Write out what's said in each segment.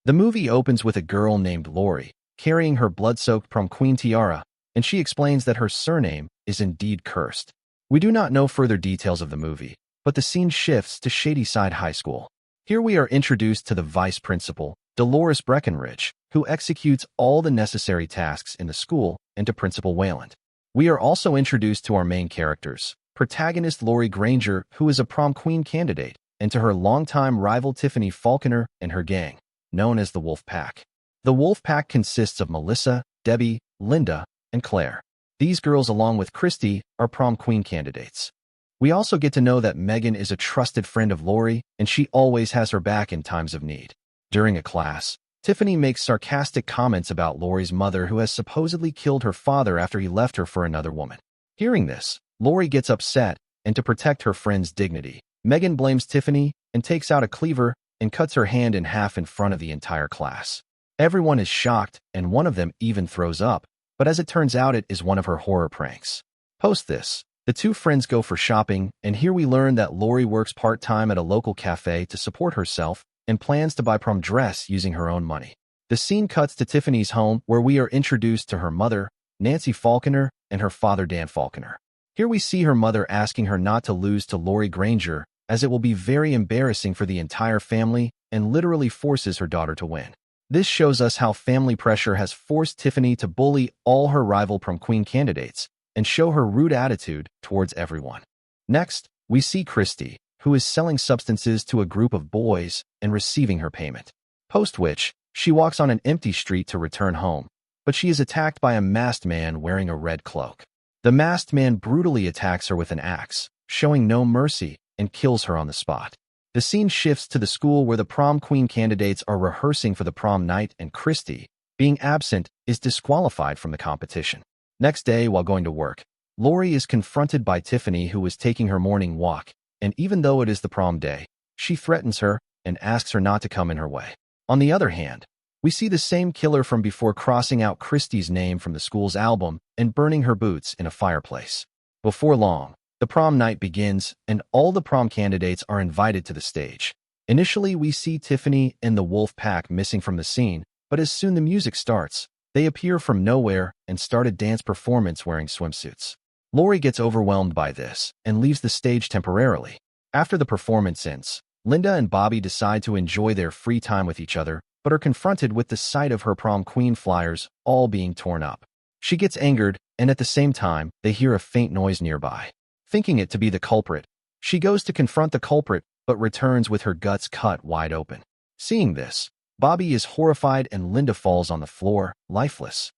The movie opens with a girl named Lori, carrying her blood-soaked prom queen tiara, and she explains that her surname is indeed cursed. We do not know further details of the movie, but the scene shifts to Shadyside High School. Here we are introduced to the vice principal, Dolores Breckenridge, who executes all the necessary tasks in the school, and to Principal Wayland. We are also introduced to our main characters, protagonist Lori Granger, who is a prom queen candidate, and to her longtime rival Tiffany Falconer and her gang, known as the Wolf Pack. The Wolf Pack consists of Melissa, Debbie, Linda, and Claire. These girls, along with Christy, are prom queen candidates. We also get to know that Megan is a trusted friend of Lori, and she always has her back in times of need. During a class, Tiffany makes sarcastic comments about Lori's mother, who has supposedly killed her father after he left her for another woman. Hearing this, Lori gets upset, and to protect her friend's dignity, Megan blames Tiffany and takes out a cleaver and cuts her hand in half in front of the entire class. Everyone is shocked, and one of them even throws up, but as it turns out, it is one of her horror pranks. Post this, the two friends go for shopping, and here we learn that Lori works part-time at a local cafe to support herself and plans to buy prom dress using her own money. The scene cuts to Tiffany's home, where we are introduced to her mother, Nancy Falconer, and her father, Dan Falconer. Here we see her mother asking her not to lose to Lori Granger, as it will be very embarrassing for the entire family, and literally forces her daughter to win. This shows us how family pressure has forced Tiffany to bully all her rival prom queen candidates and show her rude attitude towards everyone. Next, we see Christy, who is selling substances to a group of boys and receiving her payment. Post which, she walks on an empty street to return home, but she is attacked by a masked man wearing a red cloak. The masked man brutally attacks her with an axe, showing no mercy, and kills her on the spot. The scene shifts to the school, where the prom queen candidates are rehearsing for the prom night, and Christy, being absent, is disqualified from the competition. Next day, while going to work, Lori is confronted by Tiffany, who is taking her morning walk, and even though it is the prom day, she threatens her and asks her not to come in her way. On the other hand, we see the same killer from before crossing out Christy's name from the school's album and burning her boots in a fireplace. Before long, the prom night begins, and all the prom candidates are invited to the stage. Initially, we see Tiffany and the Wolf Pack missing from the scene, but as soon the music starts, they appear from nowhere and start a dance performance wearing swimsuits. Lori gets overwhelmed by this and leaves the stage temporarily. After the performance ends, Linda and Bobby decide to enjoy their free time with each other, but are confronted with the sight of her prom queen flyers all being torn up. She gets angered, and at the same time, they hear a faint noise nearby. Thinking it to be the culprit, she goes to confront the culprit, but returns with her guts cut wide open. Seeing this, Bobby is horrified, and Linda falls on the floor, lifeless.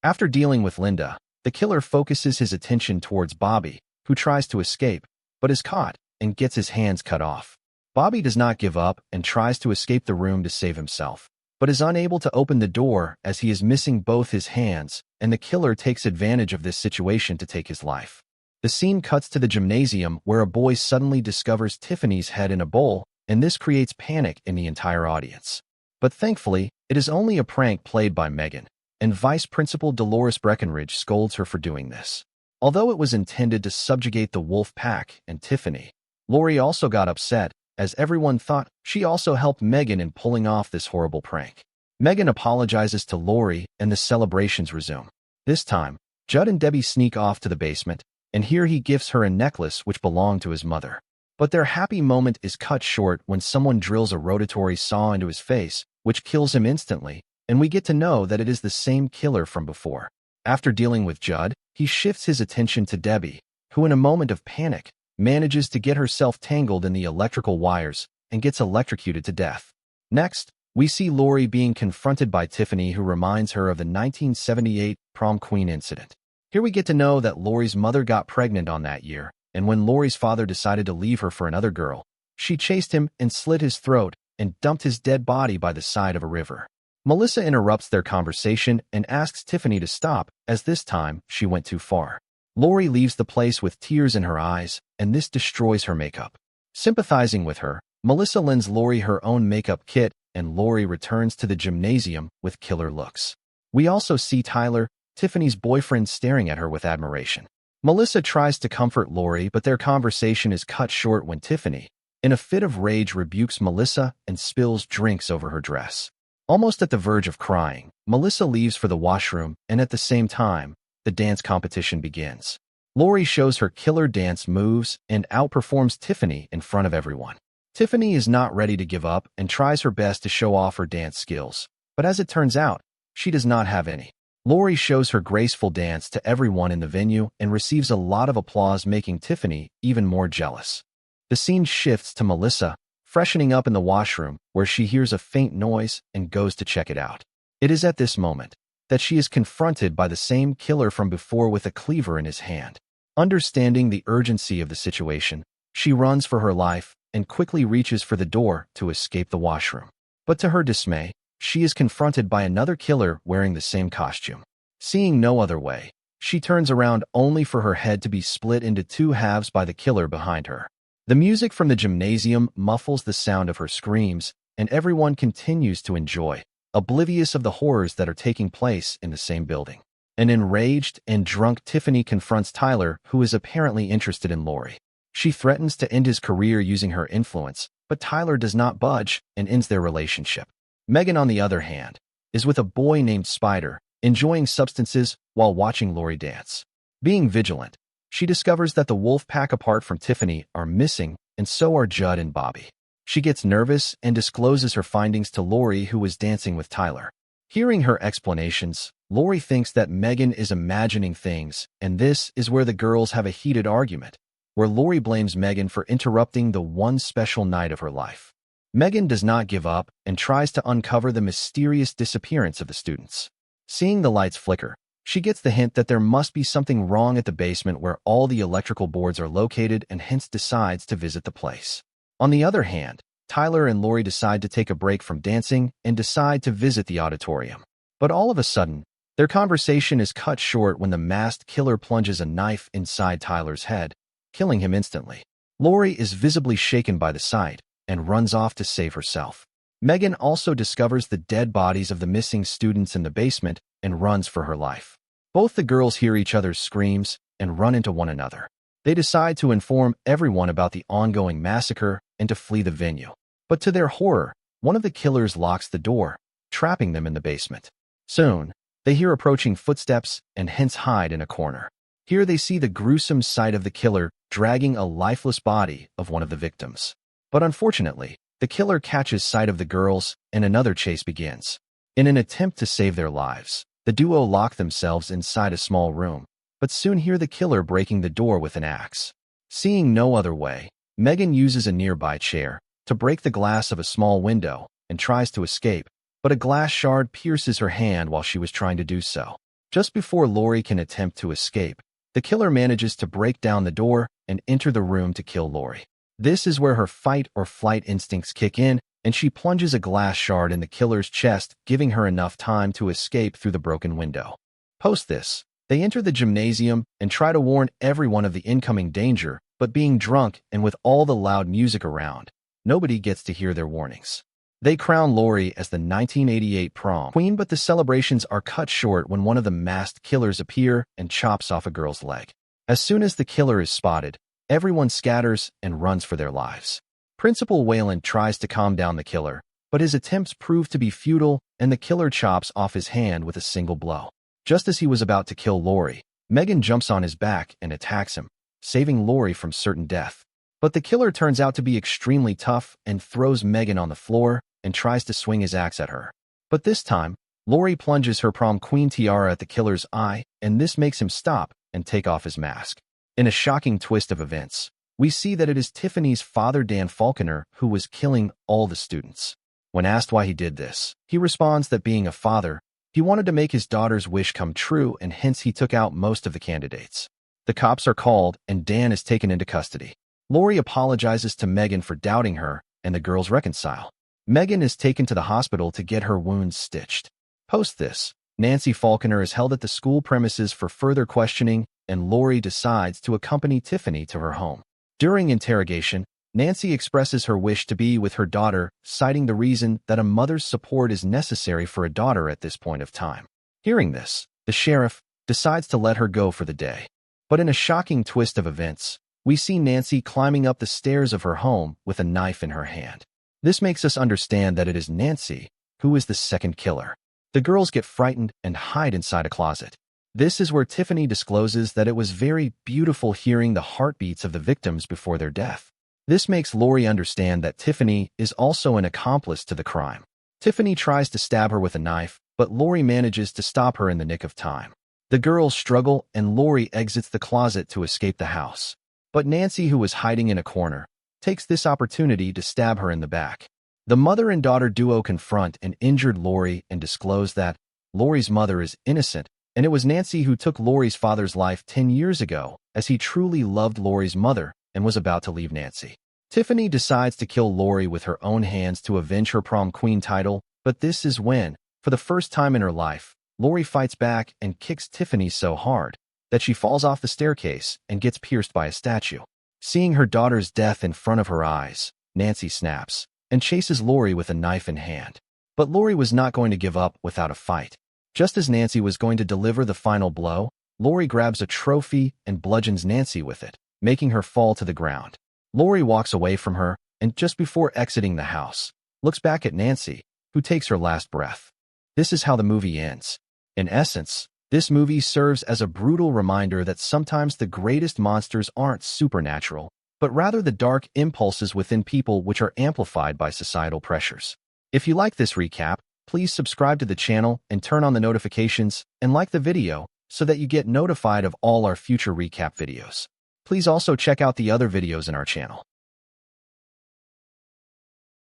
After dealing with Linda, the killer focuses his attention towards Bobby, who tries to escape, but is caught and gets his hands cut off. Bobby does not give up and tries to escape the room to save himself, but is unable to open the door as he is missing both his hands, and the killer takes advantage of this situation to take his life. The scene cuts to the gymnasium, where a boy suddenly discovers Tiffany's head in a bowl, and this creates panic in the entire audience. But thankfully, it is only a prank played by Megan, and Vice Principal Dolores Breckenridge scolds her for doing this. Although it was intended to subjugate the Wolf Pack and Tiffany, Lori also got upset, as everyone thought she also helped Megan in pulling off this horrible prank. Megan apologizes to Lori, and the celebrations resume. This time, Judd and Debbie sneak off to the basement, and here he gifts her a necklace which belonged to his mother. But their happy moment is cut short when someone drills a rotatory saw into his face, which kills him instantly, and we get to know that it is the same killer from before. After dealing with Judd, he shifts his attention to Debbie, who in a moment of panic, manages to get herself tangled in the electrical wires and gets electrocuted to death. Next, we see Lori being confronted by Tiffany, who reminds her of the 1978 prom queen incident. Here we get to know that Lori's mother got pregnant on that year, and when Lori's father decided to leave her for another girl, she chased him and slit his throat and dumped his dead body by the side of a river. Melissa interrupts their conversation and asks Tiffany to stop, as this time she went too far. Lori leaves the place with tears in her eyes, and this destroys her makeup. Sympathizing with her, Melissa lends Lori her own makeup kit, and Lori returns to the gymnasium with killer looks. We also see Tyler, Tiffany's boyfriend, staring at her with admiration. Melissa tries to comfort Lori, but their conversation is cut short when Tiffany, in a fit of rage, rebukes Melissa and spills drinks over her dress. Almost at the verge of crying, Melissa leaves for the washroom, and at the same time, the dance competition begins. Lori shows her killer dance moves and outperforms Tiffany in front of everyone. Tiffany is not ready to give up and tries her best to show off her dance skills, but as it turns out, she does not have any. Lori shows her graceful dance to everyone in the venue and receives a lot of applause, making Tiffany even more jealous. The scene shifts to Melissa, freshening up in the washroom, where she hears a faint noise and goes to check it out. It is at this moment that she is confronted by the same killer from before with a cleaver in his hand. Understanding the urgency of the situation, she runs for her life and quickly reaches for the door to escape the washroom. But to her dismay, she is confronted by another killer wearing the same costume. Seeing no other way, she turns around only for her head to be split into two halves by the killer behind her. The music from the gymnasium muffles the sound of her screams, and everyone continues to enjoy, oblivious of the horrors that are taking place in the same building. An enraged and drunk Tiffany confronts Tyler, who is apparently interested in Lori. She threatens to end his career using her influence, but Tyler does not budge and ends their relationship. Megan, on the other hand, is with a boy named Spider, enjoying substances while watching Lori dance. Being vigilant, she discovers that the wolf pack apart from Tiffany are missing, and so are Judd and Bobby. She gets nervous and discloses her findings to Lori, who was dancing with Tyler. Hearing her explanations, Lori thinks that Megan is imagining things, and this is where the girls have a heated argument, where Lori blames Megan for interrupting the one special night of her life. Megan does not give up and tries to uncover the mysterious disappearance of the students. Seeing the lights flicker, she gets the hint that there must be something wrong at the basement where all the electrical boards are located, and hence decides to visit the place. On the other hand, Tyler and Lori decide to take a break from dancing and decide to visit the auditorium. But all of a sudden, their conversation is cut short when the masked killer plunges a knife inside Tyler's head, killing him instantly. Lori is visibly shaken by the sight and runs off to save herself. Megan also discovers the dead bodies of the missing students in the basement and runs for her life. Both the girls hear each other's screams and run into one another. They decide to inform everyone about the ongoing massacre and to flee the venue. But to their horror, one of the killers locks the door, trapping them in the basement. Soon, they hear approaching footsteps and hence hide in a corner. Here they see the gruesome sight of the killer dragging a lifeless body of one of the victims. But unfortunately, the killer catches sight of the girls and another chase begins. In an attempt to save their lives, the duo lock themselves inside a small room, but soon hear the killer breaking the door with an axe. Seeing no other way, Megan uses a nearby chair to break the glass of a small window and tries to escape, but a glass shard pierces her hand while she was trying to do so. Just before Lori can attempt to escape, the killer manages to break down the door and enter the room to kill Lori. This is where her fight or flight instincts kick in, and she plunges a glass shard in the killer's chest, giving her enough time to escape through the broken window. Post this, they enter the gymnasium and try to warn everyone of the incoming danger, but being drunk and with all the loud music around, nobody gets to hear their warnings. They crown Lori as the 1988 prom queen, but the celebrations are cut short when one of the masked killers appear and chops off a girl's leg. As soon as the killer is spotted, everyone scatters and runs for their lives. Principal Wayland tries to calm down the killer, but his attempts prove to be futile, and the killer chops off his hand with a single blow. Just as he was about to kill Lori, Megan jumps on his back and attacks him, saving Lori from certain death. But the killer turns out to be extremely tough and throws Megan on the floor and tries to swing his axe at her. But this time, Lori plunges her prom queen tiara at the killer's eye, and this makes him stop and take off his mask. In a shocking twist of events, we see that it is Tiffany's father, Dan Falconer, who was killing all the students. When asked why he did this, he responds that being a father, he wanted to make his daughter's wish come true, and hence he took out most of the candidates. The cops are called, and Dan is taken into custody. Lori apologizes to Megan for doubting her, and the girls reconcile. Megan is taken to the hospital to get her wounds stitched. Post this, Nancy Falconer is held at the school premises for further questioning, and Lori decides to accompany Tiffany to her home. During interrogation, Nancy expresses her wish to be with her daughter, citing the reason that a mother's support is necessary for a daughter at this point of time. Hearing this, the sheriff decides to let her go for the day. But in a shocking twist of events, we see Nancy climbing up the stairs of her home with a knife in her hand. This makes us understand that it is Nancy who is the second killer. The girls get frightened and hide inside a closet. This is where Tiffany discloses that it was very beautiful hearing the heartbeats of the victims before their death. This makes Lori understand that Tiffany is also an accomplice to the crime. Tiffany tries to stab her with a knife, but Lori manages to stop her in the nick of time. The girls struggle and Lori exits the closet to escape the house. But Nancy, who was hiding in a corner, takes this opportunity to stab her in the back. The mother and daughter duo confront an injured Lori and disclose that Lori's mother is innocent, and it was Nancy who took Lori's father's life 10 years ago, as he truly loved Lori's mother and was about to leave Nancy. Tiffany decides to kill Lori with her own hands to avenge her prom queen title, but this is when, for the first time in her life, Lori fights back and kicks Tiffany so hard that she falls off the staircase and gets pierced by a statue. Seeing her daughter's death in front of her eyes, Nancy snaps and chases Lori with a knife in hand. But Lori was not going to give up without a fight. Just as Nancy was going to deliver the final blow, Lori grabs a trophy and bludgeons Nancy with it, making her fall to the ground. Lori walks away from her and, just before exiting the house, looks back at Nancy, who takes her last breath. This is how the movie ends. In essence, this movie serves as a brutal reminder that sometimes the greatest monsters aren't supernatural, but rather the dark impulses within people which are amplified by societal pressures. If you like this recap, please subscribe to the channel and turn on the notifications and like the video so that you get notified of all our future recap videos. Please also check out the other videos in our channel.